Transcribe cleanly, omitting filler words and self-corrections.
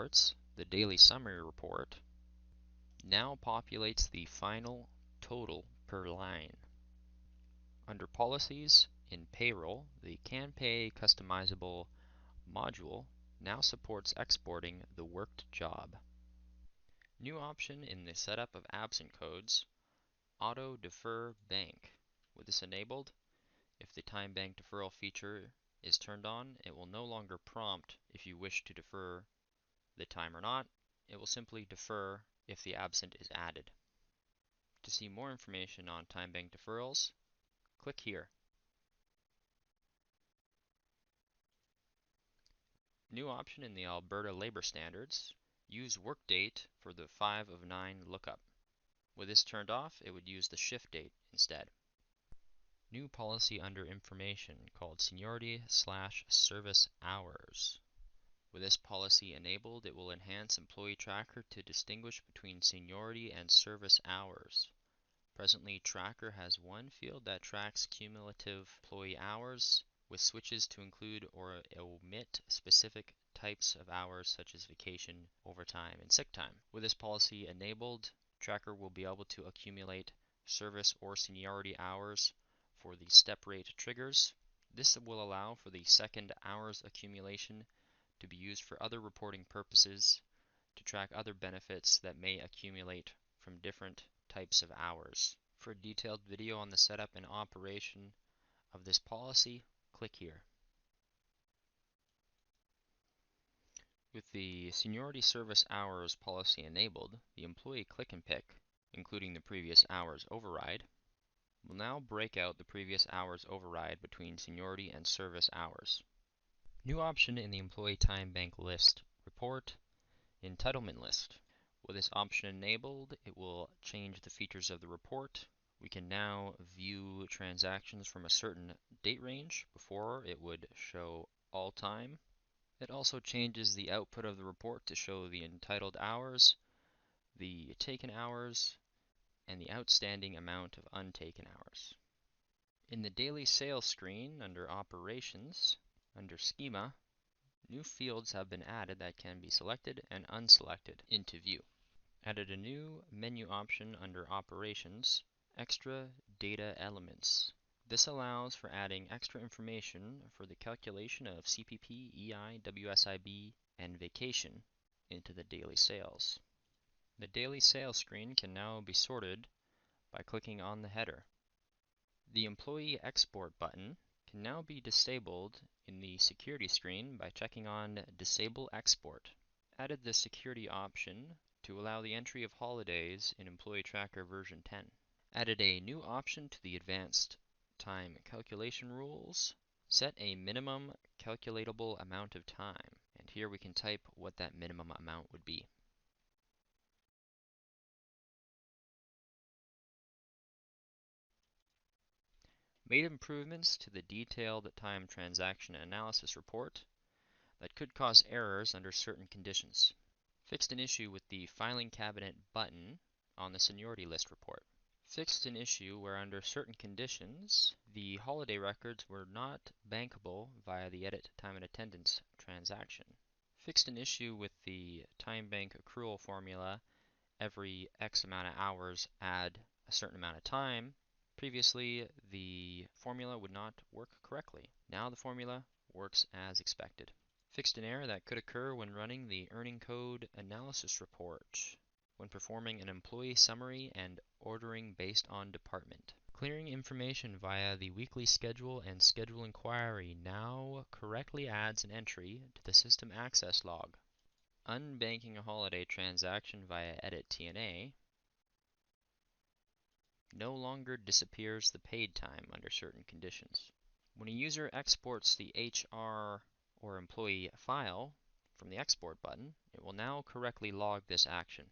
reports, the daily summary report now populates the final total per line. Under Policies, in Payroll, the Canpay Customizable Module now supports exporting the worked job. New option in the setup of absent codes, Auto Defer Bank. With this enabled, if the time bank deferral feature is turned on, it will no longer prompt if you wish to defer the time or not. It will simply defer if the absent is added. To see more information on time bank deferrals, click here. New option in the Alberta Labor Standards, use workdate for the 5 of 9 lookup. With this turned off, it would use the shift date instead. New policy under Information called Seniority/Service Hours. With this policy enabled, it will enhance Employee Tracker to distinguish between seniority and service hours. Presently, Tracker has one field that tracks cumulative employee hours, with switches to include or omit specific types of hours such as vacation, overtime, and sick time. With this policy enabled, Tracker will be able to accumulate service or seniority hours for the step rate triggers. This will allow for the second hours accumulation to be used for other reporting purposes to track other benefits that may accumulate from different types of hours. For a detailed video on the setup and operation of this policy, click here. With the Seniority Service Hours policy enabled, the employee click and pick, including the previous hours override, will now break out the previous hours override between seniority and service hours. New option in the Employee Time Bank List report, Entitlement List. With this option enabled, it will change the features of the report. We can now view transactions from a certain date range. Before, it would show all time. It also changes the output of the report to show the entitled hours, the taken hours, and the outstanding amount of untaken hours. In the Daily Sales screen under Operations, under Schema, new fields have been added that can be selected and unselected into view. Added a new menu option under Operations, Extra Data Elements. This allows for adding extra information for the calculation of CPP, EI, WSIB, and vacation into the daily sales. The daily sales screen can now be sorted by clicking on the header. The Employee Export button can now be disabled in the Security screen by checking on Disable Export. Added the Security option to allow the entry of holidays in Employee Tracker version 10. Added a new option to the Advanced Time Calculation rules. Set a minimum calculatable amount of time, and here we can type what that minimum amount would be. Made improvements to the detailed time transaction analysis report that could cause errors under certain conditions. Fixed an issue with the filing cabinet button on the seniority list report. Fixed an issue where under certain conditions the holiday records were not bankable via the edit time and attendance transaction. Fixed an issue with the time bank accrual formula, every X amount of hours add a certain amount of time. Previously, the formula would not work correctly. Now the formula works as expected. Fixed an error that could occur when running the earning code analysis report, when performing an employee summary and ordering based on department. Clearing information via the weekly schedule and schedule inquiry now correctly adds an entry to the system access log. Unbanking a holiday transaction via edit TNA no longer disappears the paid time under certain conditions. When a user exports the HR or employee file from the export button, it will now correctly log this action.